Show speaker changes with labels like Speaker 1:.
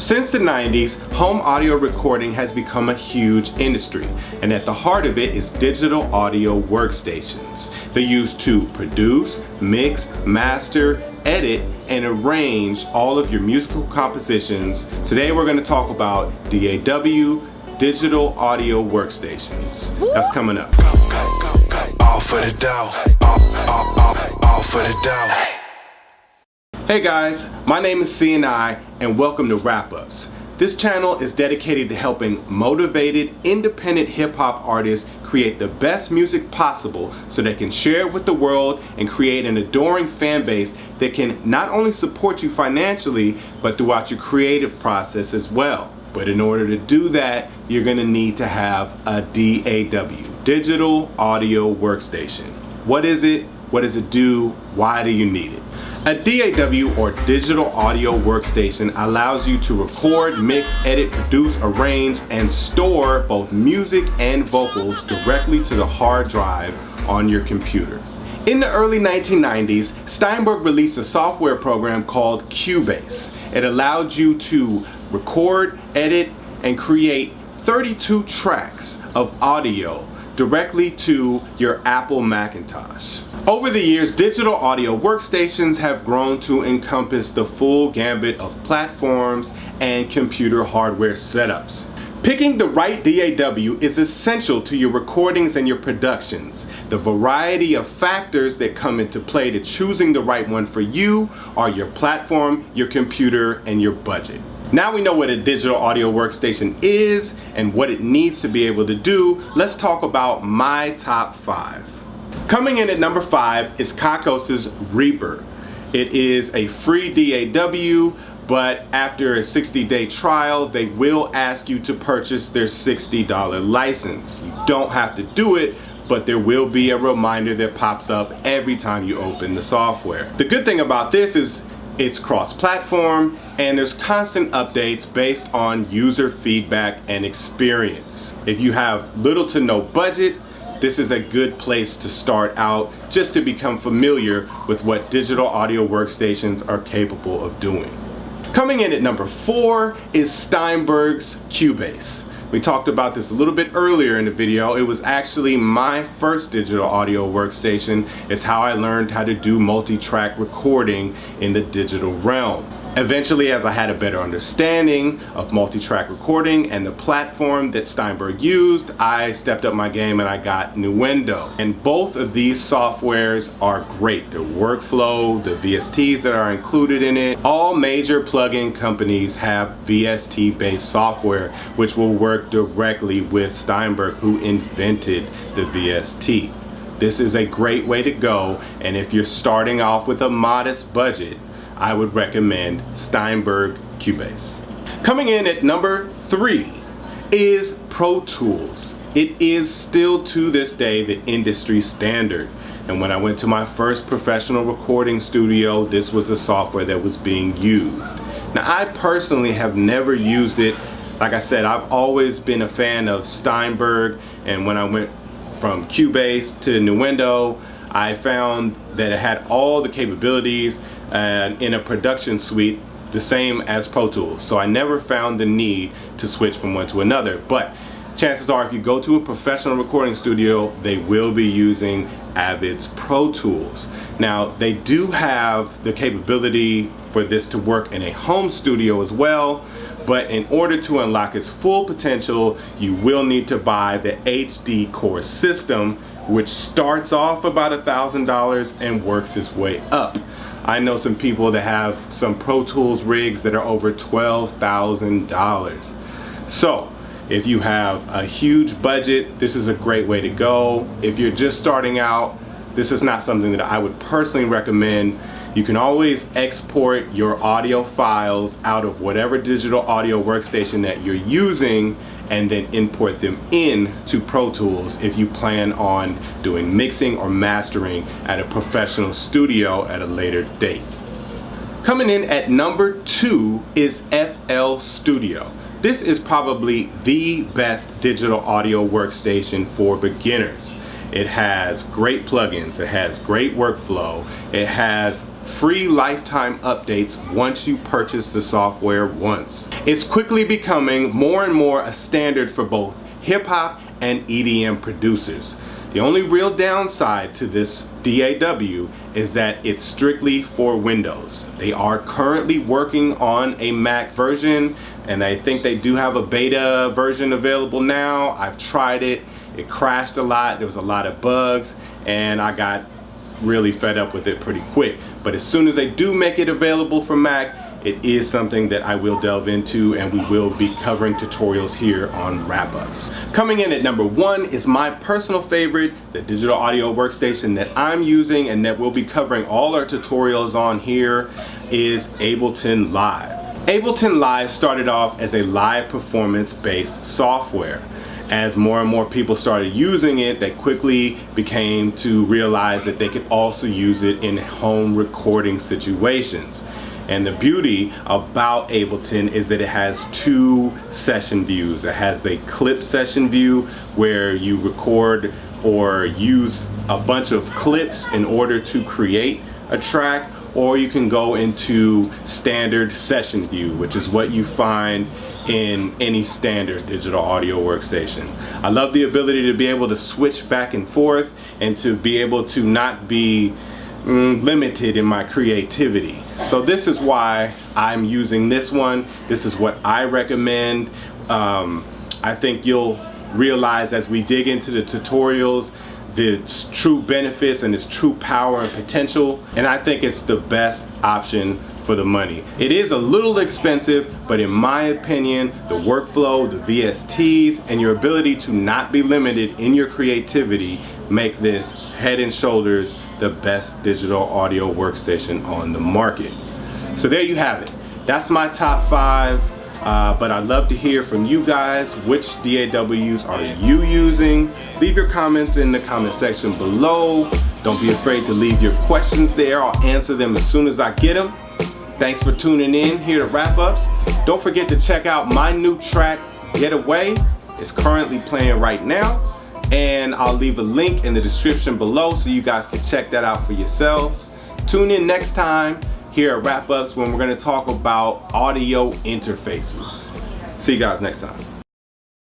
Speaker 1: Since the 90s, home audio recording has become a huge industry, and at the heart of it is digital audio workstations. They're used to produce, mix, master, edit, and arrange all of your musical compositions. Today we're going to talk about DAW, digital audio workstations. That's coming up.
Speaker 2: All for the DAW, all for the DAW.
Speaker 1: Hey guys, my name is CNI and welcome to Wrap Ups. This channel is dedicated to helping motivated, independent hip-hop artists create the best music possible so they can share it with the world and create an adoring fan base that can not only support you financially, but throughout your creative process as well. But in order to do that, you're going to need to have a DAW, digital audio workstation. What is it? What does it do? Why do you need it? A DAW, or digital audio workstation, allows you to record, mix, edit, produce, arrange, and store both music and vocals directly to the hard drive on your computer. In the early 1990s, Steinberg released a software program called Cubase. It allowed you to record, edit, and create 32 tracks of audio directly to your Apple Macintosh. Over the years, digital audio workstations have grown to encompass the full gambit of platforms and computer hardware setups. Picking the right DAW is essential to your recordings and your productions. The variety of factors that come into play to choosing the right one for you are your platform, your computer, and your budget. Now we know what a digital audio workstation is and what it needs to be able to do, let's talk about my top 5. Coming in at number 5 is Cockos Reaper. It is a free DAW, but after a 60-day trial, they will ask you to purchase their $60 license. You don't have to do it, but there will be a reminder that pops up every time you open the software. The good thing about this is it's cross-platform and there's constant updates based on user feedback and experience. If you have little to no budget, this is a good place to start out just to become familiar with what digital audio workstations are capable of doing. Coming in at number 4 is Steinberg's Cubase. We talked about this a little bit earlier in the video. It was actually my first digital audio workstation. It's how I learned how to do multi-track recording in the digital realm. Eventually, as I had a better understanding of multi-track recording and the platform that Steinberg used, I stepped up my game and I got Nuendo. And both of these softwares are great. The workflow, the VSTs that are included in it, all major plugin companies have VST-based software which will work directly with Steinberg, who invented the VST. This is a great way to go, and if you're starting off with a modest budget, I would recommend Steinberg Cubase. Coming in at number 3 is Pro Tools. It is still to this day the industry standard. And when I went to my first professional recording studio, this was the software that was being used. Now, I personally have never used it. Like I said, I've always been a fan of Steinberg, and when I went from Cubase to Nuendo, I found that it had all the capabilities and in a production suite the same as Pro Tools. So I never found the need to switch from one to another. But chances are, if you go to a professional recording studio, they will be using Avid's Pro Tools. Now, they do have the capability for this to work in a home studio as well, but in order to unlock its full potential, you will need to buy the HD Core system, which starts off about $1,000 and works its way up. I know some people that have some Pro Tools rigs that are over $12,000. So if you have a huge budget, this is a great way to go. If you're just starting out, this is not something that I would personally recommend. You can always export your audio files out of whatever digital audio workstation that you're using and then import them in to Pro Tools if you plan on doing mixing or mastering at a professional studio at a later date. Coming in at number 2 is FL Studio. This is probably the best digital audio workstation for beginners. It has great plugins, it has great workflow, it has free lifetime updates once you purchase the software once. It's quickly becoming more and more a standard for both hip-hop and EDM producers. The only real downside to this DAW is that it's strictly for Windows. They are currently working on a Mac version, and I think they do have a beta version available now. I've tried it. It crashed a lot. There was a lot of bugs, and I got really fed up with it pretty quick. But as soon as they do make it available for Mac, it is something that I will delve into, and we will be covering tutorials here on Wrap-Ups. Coming in at number 1 is my personal favorite, the digital audio workstation that I'm using and that we'll be covering all our tutorials on here, is Ableton Live. Ableton Live started off as a live performance-based software. As more and more people started using it, they quickly became to realize that they could also use it in home recording situations. And the beauty about Ableton is that it has 2 session views. It has the clip session view where you record or use a bunch of clips in order to create a track, or you can go into standard session view, which is what you find in any standard digital audio workstation. I love the ability to be able to switch back and forth and to be able to not be limited in my creativity. So this is why I'm using this one. This is what I recommend. I think you'll realize as we dig into the tutorials the true benefits and its true power and potential, and I think it's the best option for the money. It is a little expensive, but in my opinion, the workflow, the VSTs, and your ability to not be limited in your creativity make this head and shoulders the best digital audio workstation on the market. So there you have it. That's my top 5. But I'd love to hear from you guys. Which DAWs are you using? Leave your comments in the comment section below. Don't be afraid to leave your questions there. I'll answer them as soon as I get them. Thanks for tuning in here at Wrap-Ups. Don't forget to check out my new track, Getaway. It's currently playing right now, and I'll leave a link in the description below so you guys can check that out for yourselves. Tune in next time here at Wrap-Ups when we're going to talk about audio interfaces. See you guys next time.